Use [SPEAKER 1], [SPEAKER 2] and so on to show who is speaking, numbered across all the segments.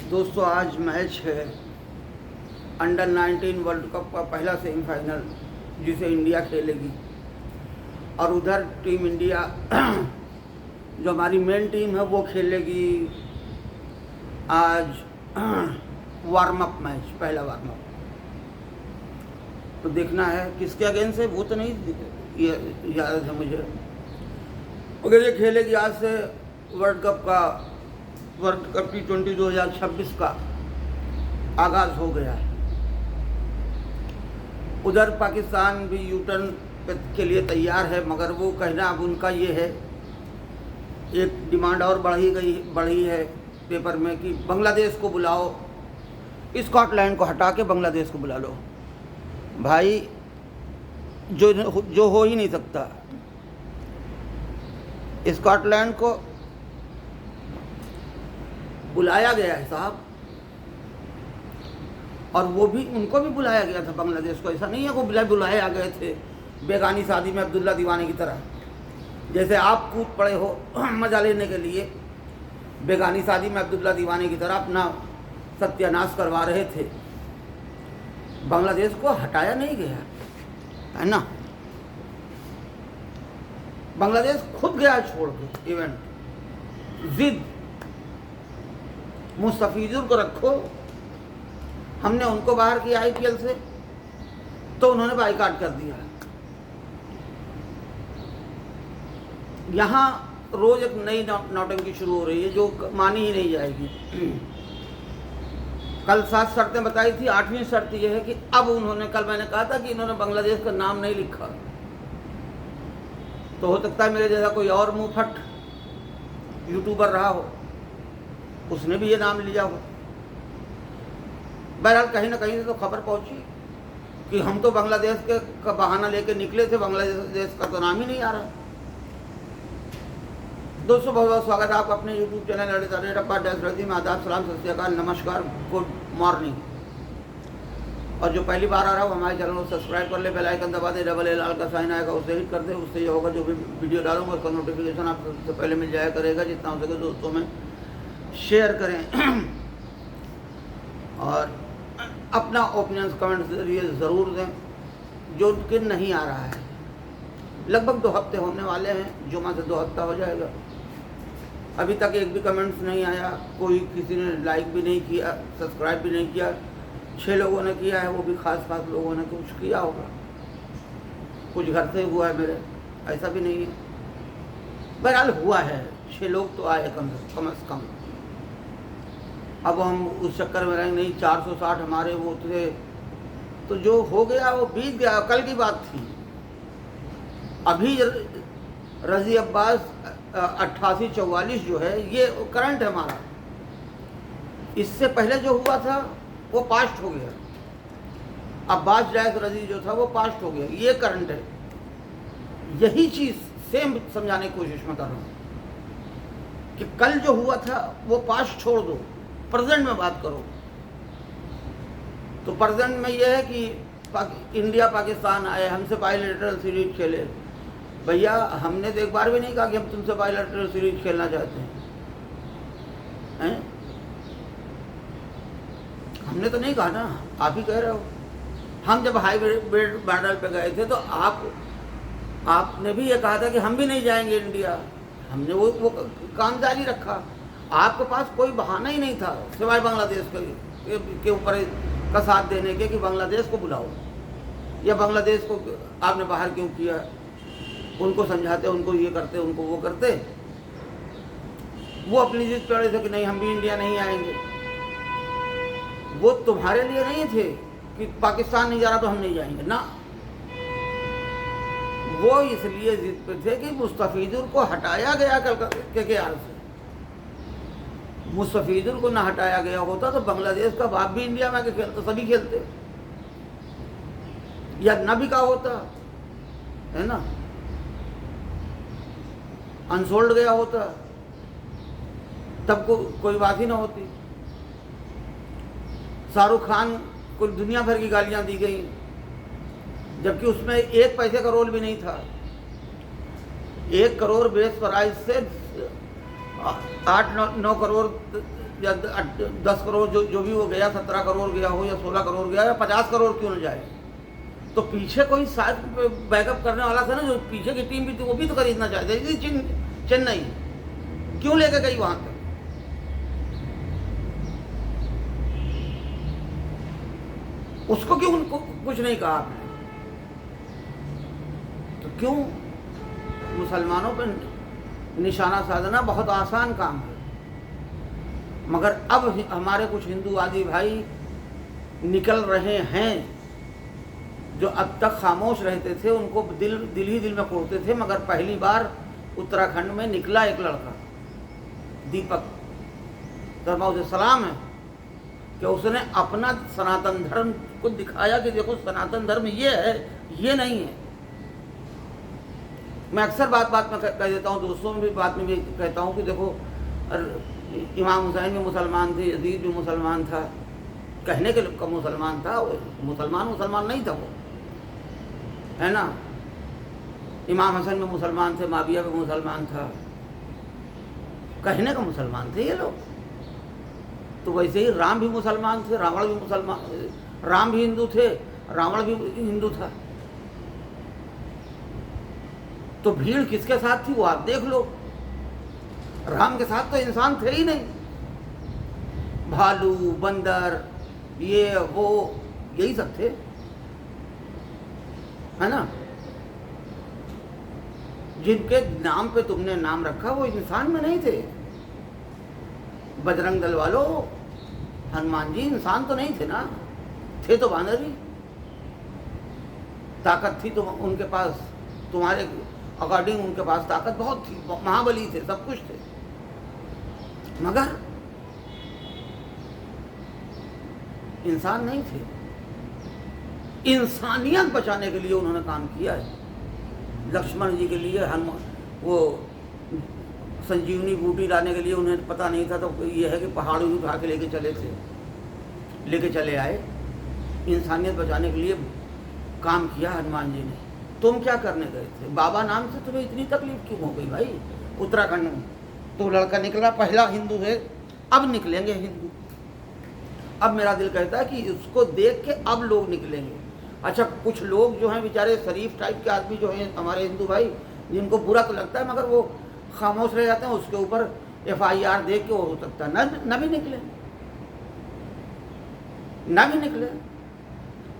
[SPEAKER 1] दोस्तों आज मैच है अंडर 19 वर्ल्ड कप का पहला सेमीफाइनल जिसे इंडिया खेलेगी। और उधर टीम इंडिया जो हमारी मेन टीम है वो खेलेगी आज वार्म अप मैच, पहला वार्म अप। तो देखना है किसके अगेंस्ट है वो तो नहीं याद है मुझे। अगर ये खेलेगी आज से वर्ल्ड कप T20 2026 का आगाज़ हो गया है। उधर पाकिस्तान भी यूटर्न के लिए तैयार है, मगर वो कहना अब उनका ये है, एक डिमांड और बढ़ी है पेपर में कि बांग्लादेश को बुलाओ, स्कॉटलैंड को हटा के बांग्लादेश को बुला लो। भाई जो हो ही नहीं सकता। स्कॉटलैंड को बुलाया गया है साहब, और वो भी उनको भी बुलाया गया था बांग्लादेश को। ऐसा नहीं है वो बुलाए आ गए थे बेगानी शादी में अब्दुल्ला दीवाने की तरह, जैसे आप कूद पड़े हो मजा लेने के लिए बेगानी शादी में अब्दुल्ला दीवाने की तरह अपना सत्यानाश करवा रहे थे। बांग्लादेश को हटाया नहीं गया है ना, बांग्लादेश खुद गया छोड़ के इवेंट। जिद मुस्तफिजुर को रखो, हमने उनको बाहर किया IPL से तो उन्होंने बाइकाट कर दिया। यहाँ रोज एक नई नौटंकी शुरू हो रही है जो मानी ही नहीं जाएगी। कल 7 शर्तें बताई थी, 8वीं शर्त यह है कि अब उन्होंने, कल मैंने कहा था कि इन्होंने बांग्लादेश का नाम नहीं लिखा, तो हो सकता है मेरे जैसा कोई और मुंहफट यूट्यूबर रहा हो, उसने भी ये नाम लिया हो। बहरहाल कहीं ना कहीं से तो खबर पहुंची कि हम तो बांग्लादेश के का बहाना लेके निकले थे, बांग्लादेश का तो नाम ही नहीं आ रहा। दोस्तों बहुत बहुत स्वागत है आपका अपने यूट्यूब चैनल में। आदाब, सलाम, सत श्री अकाल, नमस्कार, गुड मॉर्निंग। और जो पहली बार आ रहा हो हमारे चैनल को सब्सक्राइब कर ले, बेल आइकन दबा दे, डबल लाल का साइन आएगा उसे हिट कर दे। उससे ये होगा जो भी वीडियो डालूंगा उसका नोटिफिकेशन आप सबसे पहले मिल जाया करेगा। जितना हो सके दोस्तों में शेयर करें और अपना ओपिनियंस कमेंट जरिए ज़रूर दें। जो कि नहीं आ रहा है, लगभग 2 हफ्ते होने वाले हैं, जुमा से 2 हफ्ता हो जाएगा, अभी तक एक भी कमेंट्स नहीं आया, कोई किसी ने लाइक भी नहीं किया, सब्सक्राइब भी नहीं किया। 6 लोगों ने किया है, वो भी खास लोगों ने कुछ किया होगा, कुछ घर से हुआ है मेरे, ऐसा भी नहीं है। बहरहाल हुआ है, 6 लोग तो आए कम से कम। अब हम उस चक्कर में रहेंगे नहीं, 460 हमारे वो थे, तो जो हो गया वो बीत गया, कल की बात थी। अभी रजी अब्बास 88-44 जो है ये करंट है हमारा। इससे पहले जो हुआ था वो पास्ट हो गया। अब्बास जायद रजी जो था वो पास्ट हो गया, ये करंट है। यही चीज़ सेम समझाने की कोशिश में कर रहा हूँ कि कल जो हुआ था वो पास्ट छोड़ दो, प्रेजेंट में बात करो। तो प्रेजेंट में यह है कि इंडिया पाकिस्तान आए, हमसे बायलैटरल सीरीज खेले। भैया हमने तो एक बार भी नहीं कहा कि हम तुमसे बायलैटरल सीरीज खेलना चाहते हैं। हमने तो नहीं कहा ना, आप ही कह रहे हो। हम जब हाईब्रिड मॉडल पे गए थे तो आपने भी ये कहा था कि हम भी नहीं जाएंगे इंडिया। हमने वो काम जारी रखा। आपके पास कोई बहाना ही नहीं था सिवाय बांग्लादेश के ऊपर का साथ देने के कि बांग्लादेश को बुलाओ, या बांग्लादेश को आपने बाहर क्यों किया। उनको समझाते, उनको ये करते, उनको वो करते, वो अपनी जिद पे अड़े थे कि नहीं हम भी इंडिया नहीं आएंगे। वो तुम्हारे लिए नहीं थे कि पाकिस्तान नहीं जा रहा तो हम नहीं जाएंगे ना, वो इसलिए जिद पे थे कि मुस्तफिजुर को हटाया गया KKR से। मुस्तफिजुर को ना हटाया गया होता तो बांग्लादेश का बाप भी इंडिया में आके खेलता, सभी खेलते, या न भी का होता है ना, अनसोल्ड गया होता, तब कोई बात ही ना होती। शाहरुख खान को दुनिया भर की गालियां दी गई, जबकि उसमें 1 पैसे का रोल भी नहीं था। 1 करोड़ बेस प्राइस से 8-9 करोड़ या 10 करोड़ जो भी वो गया, 17 करोड़ गया हो या 16 करोड़ गया या 50 करोड़ क्यों न जाए, तो पीछे कोई साथ बैकअप करने वाला था ना, जो पीछे की टीम भी थी वो भी तो खरीदना चाहते थे। चेन्नई क्यों लेके गई वहां तक? उसको क्यों कुछ नहीं कहा आपने? तो क्यों मुसलमानों पर निशाना साधना बहुत आसान काम है। मगर अब हमारे कुछ हिंदूवादी भाई निकल रहे हैं, जो अब तक खामोश रहते थे, उनको दिल ही दिल में कोड़ते थे। मगर पहली बार उत्तराखंड में निकला एक लड़का, दीपक शर्मा, उसे सलाम है कि उसने अपना सनातन धर्म को दिखाया कि देखो सनातन धर्म ये है, ये नहीं है। मैं अक्सर बात में कह देता हूँ, दोस्तों में भी बात में भी कहता हूँ कि देखो इमाम हुसैन भी मुसलमान थे, यजीद भी मुसलमान था, कहने के का मुसलमान था, मुसलमान नहीं था वो, है ना। इमाम हसन भी मुसलमान थे, माविया भी मुसलमान था, कहने का मुसलमान थे ये लोग। तो वैसे ही राम भी मुसलमान थे, रावण भी मुसलमान, राम भी हिंदू थे, रावण भी हिंदू था। तो भीड़ किसके साथ थी वो आप देख लो। राम के साथ तो इंसान थे ही नहीं, भालू, बंदर, ये वो, यही सब थे, है ना। जिनके नाम पे तुमने नाम रखा वो इंसान में नहीं थे। बजरंग दल वालों, हनुमान जी इंसान तो नहीं थे ना, थे तो बानर ही। ताकत थी तो उनके पास, तुम्हारे अकॉर्डिंग उनके पास ताकत बहुत थी, महाबली थे, सब कुछ थे। मगर इंसान नहीं थे। इंसानियत बचाने के लिए उन्होंने काम किया है। लक्ष्मण जी के लिए हनुमान, वो संजीवनी बूटी लाने के लिए उन्हें पता नहीं था, तो ये है कि पहाड़ उठा के लेके चले आए। इंसानियत बचाने के लिए काम किया हनुमान जी ने। तुम क्या करने गए थे? बाबा नाम से तुम्हें इतनी तकलीफ क्यों हो गई भाई? उत्तराखंड में तो लड़का निकला, पहला हिंदू है, अब निकलेंगे हिंदू। अब मेरा दिल कहता है कि उसको देख के अब लोग निकलेंगे। अच्छा, कुछ लोग जो हैं बेचारे शरीफ टाइप के आदमी जो हैं हमारे हिंदू भाई, जिनको बुरा तो लगता है मगर वो खामोश रह जाते हैं, उसके ऊपर FIR देख के वो हो सकता है न भी निकले।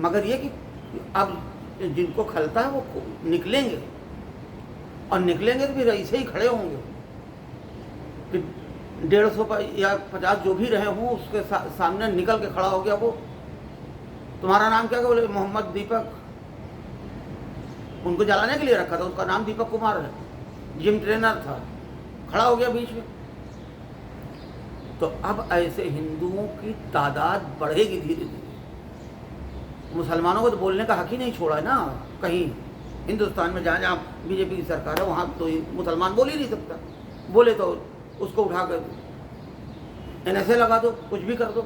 [SPEAKER 1] मगर ये कि अब जिनको खलता है वो निकलेंगे, और निकलेंगे तो फिर ऐसे ही खड़े होंगे कि 150 या 50 जो भी रहे हों उसके सामने निकल के खड़ा हो गया। वो तुम्हारा नाम क्या? बोले मोहम्मद दीपक। उनको जलाने के लिए रखा था, उसका नाम दीपक कुमार है, जिम ट्रेनर था, खड़ा हो गया बीच में। तो अब ऐसे हिंदुओं की तादाद बढ़ेगी धीरे धीरे। मुसलमानों को तो बोलने का हक ही नहीं छोड़ा है ना। कहीं हिंदुस्तान में जहाँ जहाँ बीजेपी की सरकार है वहाँ तो मुसलमान बोल ही नहीं सकता। बोले तो उसको उठा कर NSA लगा दो, कुछ भी कर दो।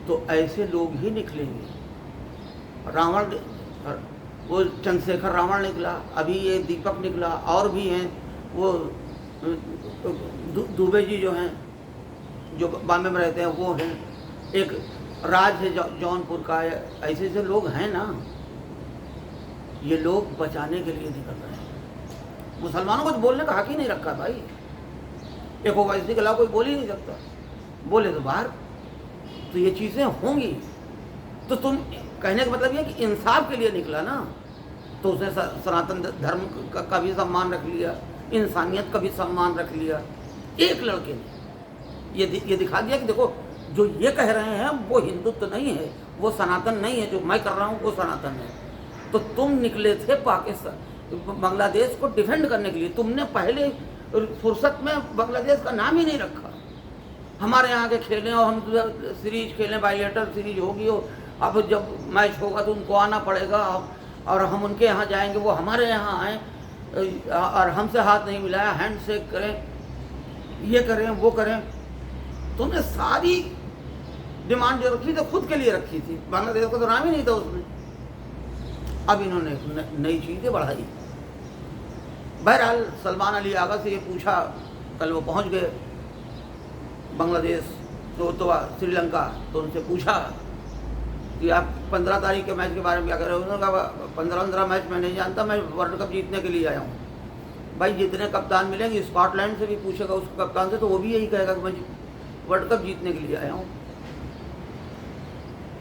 [SPEAKER 1] तो ऐसे लोग ही निकलेंगे। रावण, वो चंद्रशेखर रावण निकला, अभी ये दीपक निकला, और भी हैं वो दुबे जी जो हैं, जो बॉम्बे में रहते हैं, वो हैं। एक राज है जौनपुर का, ऐसे ऐसे लोग हैं ना। ये लोग बचाने के लिए निकल रहे हैं। मुसलमानों को तो बोलने का हक ही नहीं रखा भाई। एक ओवैसी के अलावा कोई बोल ही नहीं सकता, बोले तो बाहर। तो ये चीज़ें होंगी। तो तुम कहने का मतलब ये कि इंसाफ के लिए निकला ना, तो उसने सनातन धर्म का भी सम्मान रख लिया, इंसानियत का भी सम्मान रख लिया। एक लड़के ने ये दिखा दिया कि देखो जो ये कह रहे हैं वो हिंदुत्व नहीं है, वो सनातन नहीं है, जो मैं कर रहा हूँ वो सनातन है। तो तुम निकले थे पाकिस्तान, बांग्लादेश को डिफेंड करने के लिए। तुमने पहले फुर्सत में बांग्लादेश का नाम ही नहीं रखा। हमारे यहाँ के खेलें और हम सीरीज खेलें, बायलेटरल सीरीज होगी, अब जब मैच होगा तो उनको आना पड़ेगा, और हम उनके यहाँ जाएंगे, वो हमारे यहाँ आएँ और हमसे हाथ नहीं मिलाया, हैंड शेक करें, ये करें वो करें। तुमने सारी डिमांड जो रखी थी खुद के लिए रखी थी, बांग्लादेश का तो नाम ही नहीं था उसमें। अब इन्होंने नई चीज़ें बढ़ाई। बहरहाल सलमान अली आगा से ये पूछा, कल वो पहुंच गए बांग्लादेश तो श्रीलंका, तो उनसे पूछा कि आप 15 तारीख के मैच के बारे में क्या कर रहे हो। उन्होंने कहा 15 मैच मैं नहीं जानता, मैं वर्ल्ड कप जीतने के लिए आया हूँ। भाई जितने कप्तान मिलेंगे, स्कॉटलैंड से भी पूछेगा उस कप्तान से, तो वो भी यही कहेगा कि मैं वर्ल्ड कप जीतने के लिए आया हूँ,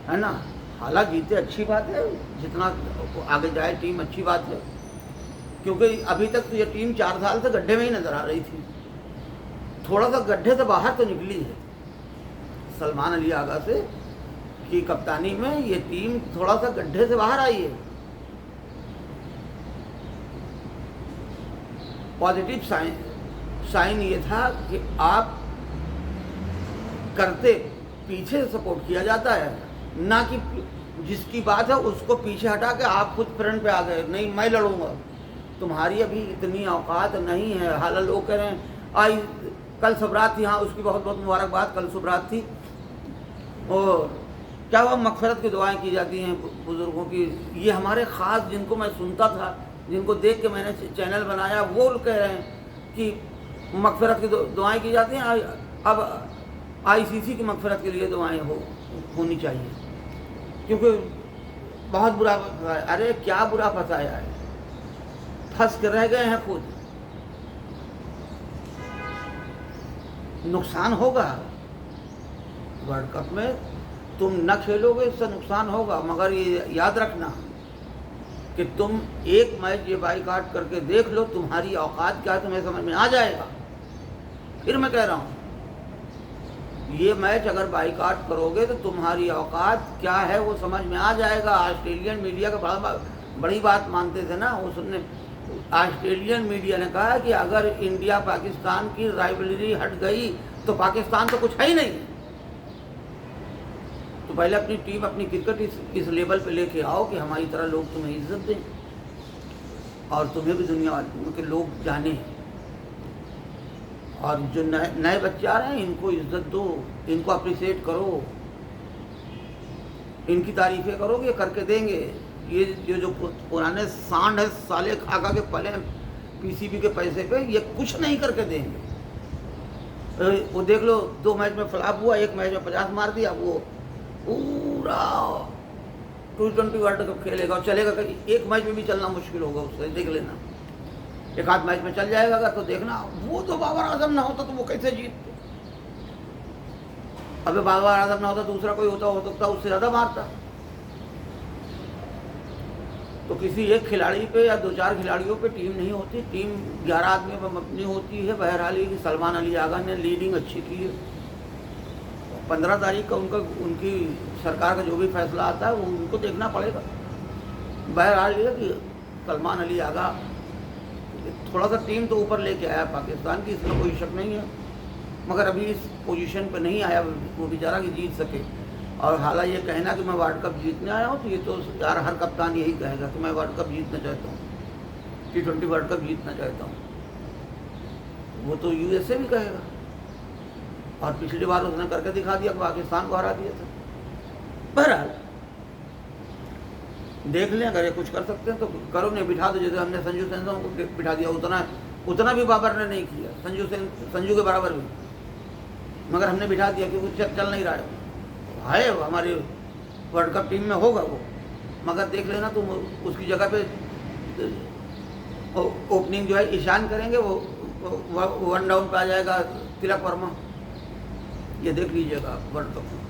[SPEAKER 1] है ना। हालांकि जीते अच्छी बात है, जितना आगे जाए टीम अच्छी बात है, क्योंकि अभी तक तो ये टीम 4 साल से गड्ढे में ही नजर आ रही थी। थोड़ा सा गड्ढे से बाहर तो निकली है सलमान अली आगा से की कप्तानी में, ये टीम थोड़ा सा गड्ढे से बाहर आई है। पॉजिटिव साइन ये था कि आप करते पीछे सपोर्ट किया जाता है, ना कि जिसकी बात है उसको पीछे हटा के आप खुद फ्रंट पे आ गए, नहीं मैं लड़ूंगा। तुम्हारी अभी इतनी औकात नहीं है। हालांकि लोग कह रहे हैं आई कल सुबरात थी, हाँ उसकी बहुत बहुत मुबारकबाद, कल सुबरात थी। और क्या हुआ, मगफिरत की दुआएं की जाती हैं बुज़ुर्गों की। ये हमारे ख़ास जिनको मैं सुनता था, जिनको देख के मैंने चैनल बनाया, वो कह रहे हैं कि मगफिरत की दुआएं की जाती हैं। अब आईसीसी की मगफिरत के लिए दुआएं होनी चाहिए, क्योंकि बहुत बुरा फंसा है। अरे क्या बुरा फंसाया है, फंस के रह गए हैं खुद। नुकसान होगा वर्ल्ड कप में, तुम न खेलोगे इससे नुकसान होगा, मगर ये याद रखना कि तुम एक मैच ये बाइकाट करके देख लो, तुम्हारी औकात क्या है तुम्हें समझ में आ जाएगा। फिर मैं कह रहा हूँ, ये मैच अगर बाइकाट करोगे तो तुम्हारी औकात क्या है वो समझ में आ जाएगा। ऑस्ट्रेलियन मीडिया का बड़ी बात मानते थे ना, उसने ऑस्ट्रेलियन मीडिया ने कहा कि अगर इंडिया पाकिस्तान की राइवलरी हट गई तो पाकिस्तान तो कुछ है ही नहीं। तो पहले अपनी टीम, अपनी क्रिकेट इस लेवल पे लेके आओ कि हमारी तरह लोग तुम्हें इज्जत दें और तुम्हें भी दुनिया के लोग जाने। और जो नए बच्चे आ रहे हैं इनको इज्जत दो, इनको अप्रिशिएट करो, इनकी तारीफें करोगे करके देंगे। ये जो पुराने सांड है साले खाका के पले पीसीबी के पैसे पे, ये कुछ नहीं करके देंगे। वो देख लो 2 मैच में फ्लॉप हुआ, 1 मैच में 50 मार दिया, वो पूरा T20 वर्ल्ड कप खेलेगा और चलेगा। कहीं 1 मैच में भी चलना मुश्किल होगा उससे, देख लेना। 1 आध मैच में चल जाएगा तो देखना। वो तो बाबर आजम ना होता तो वो कैसे जीतते। अबे बाबर आजम ना होता, दूसरा कोई होता, हो सकता उससे ज़्यादा मारता। तो किसी एक खिलाड़ी पे या 2-4 खिलाड़ियों पे टीम नहीं होती, टीम 11 आदमियों पर मबनी होती है। बहरहाल ये कि सलमान अली आगा ने लीडिंग अच्छी की है। 15 तारीख का उनकी सरकार का जो भी फैसला आता है वो उनको देखना पड़ेगा। बहरहाल ये कि सलमान अली आगा थोड़ा सा टीम तो ऊपर लेके आया पाकिस्तान की, इसमें कोई शक नहीं है, मगर अभी इस पोजीशन पे नहीं आया वो बेचारा कि जीत सके। और हालांकि ये कहना कि मैं वर्ल्ड कप जीतने आया हूँ, तो ये तो यार हर कप्तान यही कहेगा कि मैं वर्ल्ड कप जीतना चाहता हूँ, T20 वर्ल्ड कप जीतना चाहता हूँ। वो तो यूएसए भी कहेगा, और पिछली बार उसने करके दिखा दिया, पाकिस्तान को हरा दिया था। बहरहाल देख लें, अगर ये कुछ कर सकते हैं तो करो, नहीं बिठा दो। जैसे हमने संजू सैमसन को बिठा दिया, उतना भी बाबर ने नहीं किया, संजू के बराबर भी, मगर हमने बिठा दिया क्योंकि चल नहीं रहा है। हमारी वर्ल्ड कप टीम में होगा वो, मगर देख लेना तुम उसकी जगह पे ओपनिंग जो है ईशान करेंगे, वो 1 डाउन पे आ जाएगा तिलक वर्मा। ये देख लीजिएगा वर्ल्ड कप में।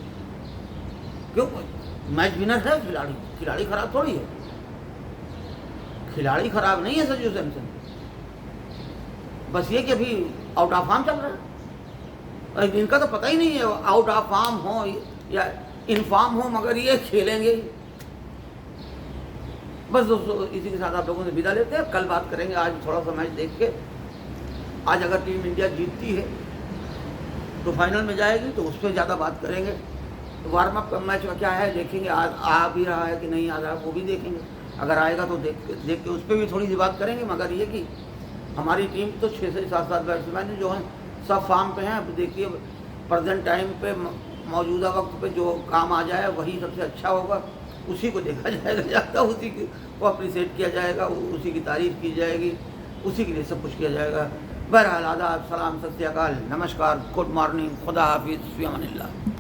[SPEAKER 1] क्यों, मैच विनर है खिलाड़ी खराब थोड़ी है, खिलाड़ी खराब नहीं है संजू सैमसन, बस ये कि अभी आउट ऑफ फॉर्म चल रहा है। इनका तो पता ही नहीं है आउट ऑफ फॉर्म हो या इन फॉर्म हो, मगर ये खेलेंगे। बस दोस्तों, इसी के साथ आप लोगों से विदा लेते हैं। कल बात करेंगे, आज थोड़ा सा मैच देख के। आज अगर टीम इंडिया जीतती है तो फाइनल में जाएगी, तो उस पर ज़्यादा बात करेंगे। तो वार्म अप मैच का क्या है देखेंगे, आ भी रहा है कि नहीं आ रहा है वो भी देखेंगे। अगर आएगा तो देख के उस पर भी थोड़ी सी बात करेंगे। मगर ये कि हमारी टीम तो 6 से 7 बैट्समैन जो हैं सब फॉर्म पे हैं। अब देखिए प्रेजेंट टाइम पे, मौजूदा वक्त पे जो काम आ जाए वही सबसे अच्छा होगा, उसी को देखा जाएगा ज़्यादा, उसी को अप्रिशिएट किया जाएगा, उसी की तारीफ़ की जाएगी, उसी के लिए सब कुछ किया जाएगा। बहरहाल आदाब, सलाम, सत श्री अकाल, नमस्कार, गुड मॉर्निंग, खुदा हाफिज़, फ़ी अमानिल्लाह।